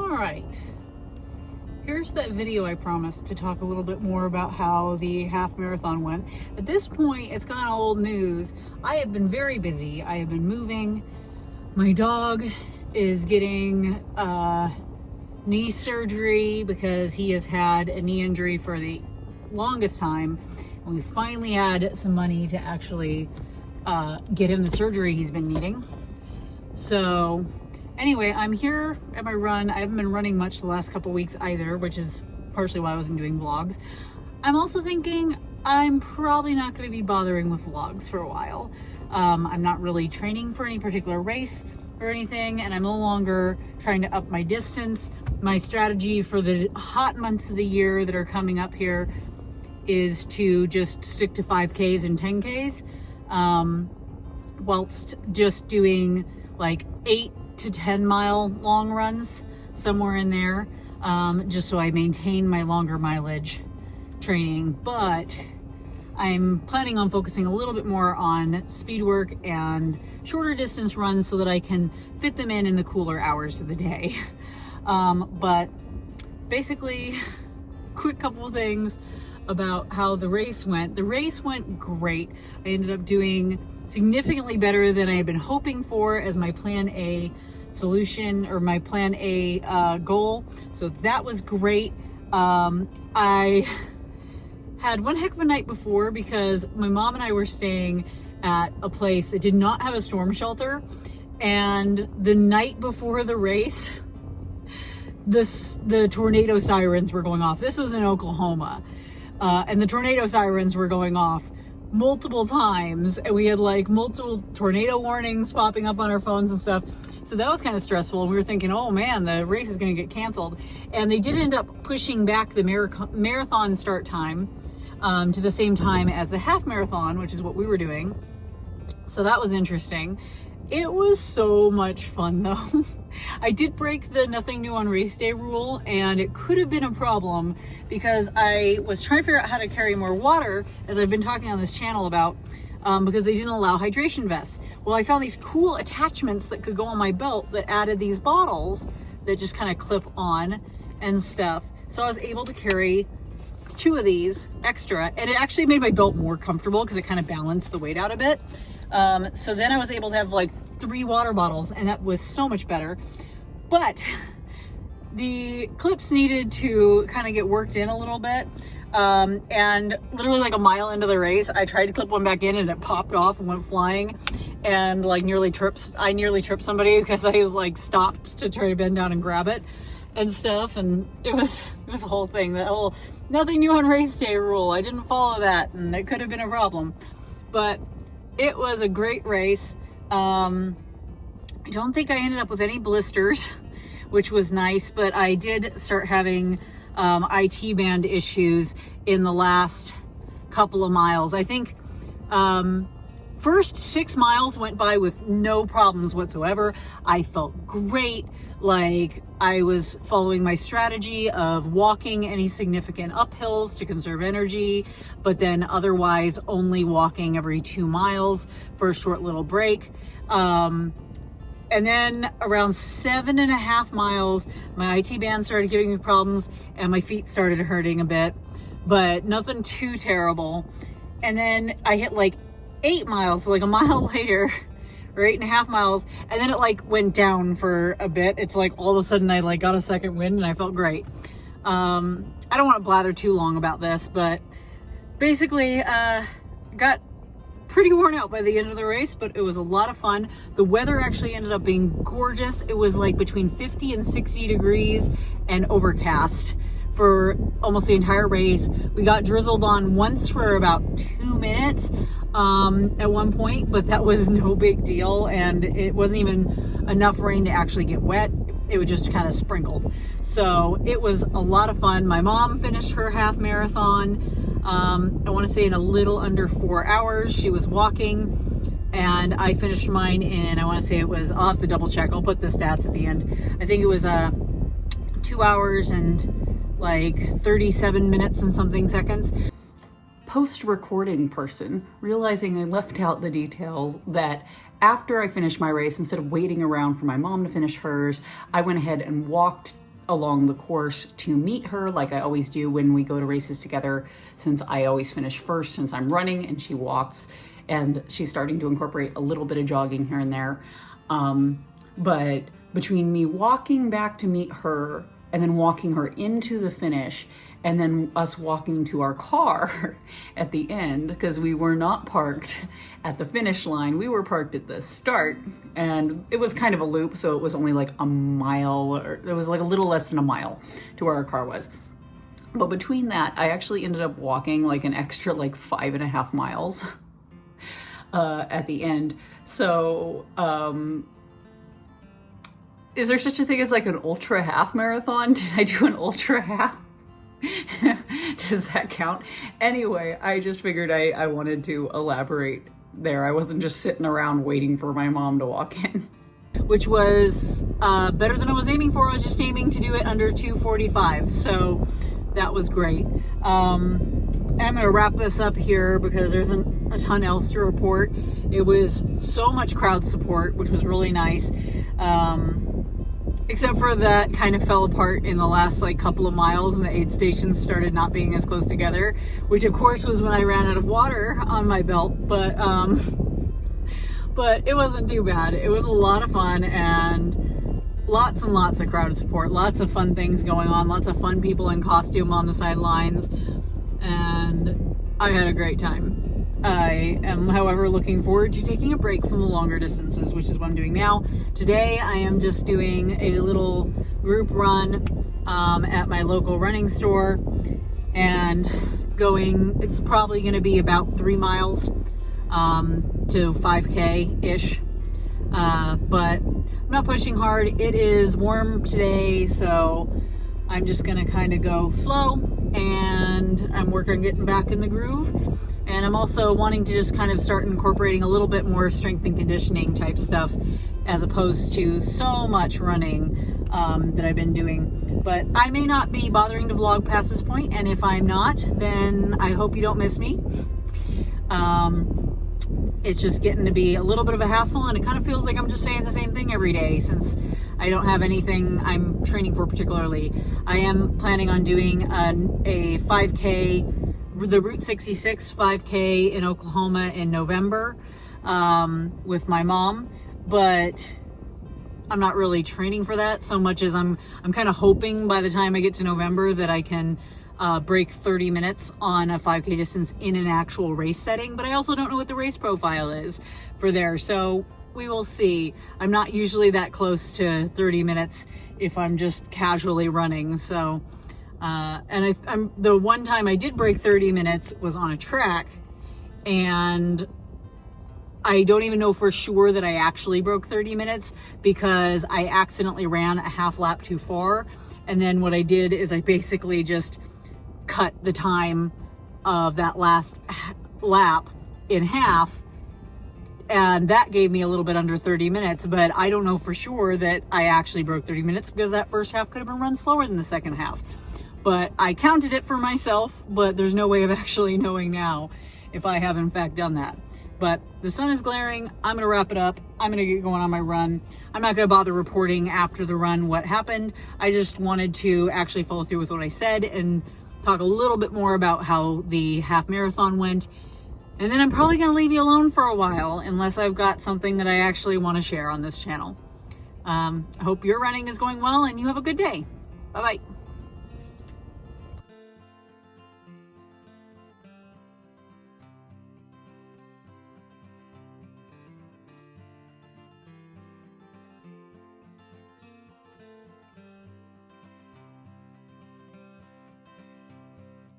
All right, here's that video I promised to talk a little bit more about how the half marathon went. At this point, it's kind of old news. I have been very busy. I have been moving. My dog is getting knee surgery because he has had a knee injury for the longest time. And we finally had some money to actually get him the surgery he's been needing. So anyway, I'm here at my run. I haven't been running much the last couple weeks either, which is partially why I wasn't doing vlogs. I'm also thinking I'm probably not going to be bothering with vlogs for a while. I'm not really training for any particular race or anything, and I'm no longer trying to up my distance. My strategy for the hot months of the year that are coming up here is to just stick to 5Ks and 10Ks, whilst just doing like 8 to 10 mile long runs, somewhere in there, just so I maintain my longer mileage training. But I'm planning on focusing a little bit more on speed work and shorter distance runs so that I can fit them in the cooler hours of the day. But basically, quick couple of things about how the race went. The race went great. I ended up doing significantly better than I had been hoping for as my plan A solution, or my plan A goal. So that was great. I had one heck of a night before because my mom and I were staying at a place that did not have a storm shelter, and the night before the race, the tornado sirens were going off. This was in Oklahoma, and the tornado sirens were going off multiple times, and we had like multiple tornado warnings popping up on our phones and stuff. So that was kind of stressful, and we were thinking, oh man, the race is going to get canceled. And they did end up pushing back the marathon start time to the same time as the half marathon, which is what we were doing. So that was interesting. It was so much fun though. I did break the nothing new on race day rule, and it could have been a problem because I was trying to figure out how to carry more water, as I've been talking on this channel about, because they didn't allow hydration vests. Well, I found these cool attachments that could go on my belt that added these bottles that just kind of clip on and stuff. So I was able to carry 2 of these extra, and it actually made my belt more comfortable because it kind of balanced the weight out a bit. So then I was able to have like 3 water bottles, and that was so much better. But the clips needed to kind of get worked in a little bit. And literally like a mile into the race, I tried to clip one back in and it popped off and went flying, and like I nearly tripped somebody because I was like stopped to try to bend down and grab it and stuff. And it was a whole thing, that whole nothing new on race day rule. I didn't follow that, and it could have been a problem. But it was a great race. I don't think I ended up with any blisters, which was nice, but I did start having IT band issues in the last couple of miles. I think first 6 miles went by with no problems whatsoever. I felt great. Like I was following my strategy of walking any significant uphills to conserve energy, but then otherwise only walking every 2 miles for a short little break. And then around 7.5 miles, my IT band started giving me problems and my feet started hurting a bit, but nothing too terrible. And then I hit like 8 miles, so like a mile later, or 8.5 miles, and then it like went down for a bit. It's like all of a sudden I like got a second wind and I felt great. I don't want to blather too long about this, but basically got pretty worn out by the end of the race, but it was a lot of fun. The weather actually ended up being gorgeous. It was like between 50 and 60 degrees and overcast for almost the entire race. We got drizzled on once for about 2 minutes at one point, but that was no big deal, and it wasn't even enough rain to actually get wet. It was just kind of sprinkled. So it was a lot of fun. My mom finished her half marathon, I want to say in a little under 4 hours. She was walking, and I finished mine in, I want to say it was, I'll have to double check. I'll put the stats at the end. I think it was 2 hours and like 37 minutes and something seconds. Post-recording person, realizing I left out the details that after I finished my race, instead of waiting around for my mom to finish hers, I went ahead and walked along the course to meet her, like I always do when we go to races together, since I always finish first since I'm running and she walks, and she's starting to incorporate a little bit of jogging here and there. But between me walking back to meet her and then walking her into the finish, and then us walking to our car at the end, because we were not parked at the finish line, we were parked at the start, and it was kind of a loop, so it was only like a mile, or it was like a little less than a mile to where our car was. But between that, I actually ended up walking like an extra like 5.5 miles at the end. So is there such a thing as like an ultra half marathon? Did I do an ultra half? Does that count? Anyway, I just figured I wanted to elaborate there. I wasn't just sitting around waiting for my mom to walk in. Which was better than I was aiming for. I was just aiming to do it under 2:45, so that was great. I'm gonna wrap this up here because there's a ton else to report. It was so much crowd support, which was really nice. Except for that kind of fell apart in the last like couple of miles, and the aid stations started not being as close together, which of course was when I ran out of water on my belt, but it wasn't too bad. It was a lot of fun, and lots and lots of crowd support, lots of fun things going on, lots of fun people in costume on the sidelines, and I had a great time. I am, however, looking forward to taking a break from the longer distances, which is what I'm doing now. Today, I am just doing a little group run at my local running store, and it's probably going to be about 3 miles to 5K-ish. But I'm not pushing hard. It is warm today, so I'm just going to kind of go slow, and I'm working on getting back in the groove. And I'm also wanting to just kind of start incorporating a little bit more strength and conditioning type stuff, as opposed to so much running that I've been doing. But I may not be bothering to vlog past this point, and if I'm not, then I hope you don't miss me. It's just getting to be a little bit of a hassle, and it kind of feels like I'm just saying the same thing every day since I don't have anything I'm training for particularly. I am planning on doing a 5K, the Route 66 5K in Oklahoma in November with my mom, but I'm not really training for that so much as I'm kind of hoping by the time I get to November that I can break 30 minutes on a 5K distance in an actual race setting, but I also don't know what the race profile is for there, so we will see. I'm not usually that close to 30 minutes if I'm just casually running, so I'm the one time I did break 30 minutes was on a track, and I don't even know for sure that I actually broke 30 minutes because I accidentally ran a half lap too far, and then what I did is I basically just cut the time of that last lap in half, and that gave me a little bit under 30 minutes, but I don't know for sure that I actually broke 30 minutes because that first half could have been run slower than the second half. But I counted it for myself, but there's no way of actually knowing now if I have in fact done that. But the sun is glaring. I'm going to wrap it up. I'm going to get going on my run. I'm not going to bother reporting after the run what happened. I just wanted to actually follow through with what I said and talk a little bit more about how the half marathon went. And then I'm probably going to leave you alone for a while unless I've got something that I actually want to share on this channel. I hope your running is going well and you have a good day. Bye-bye.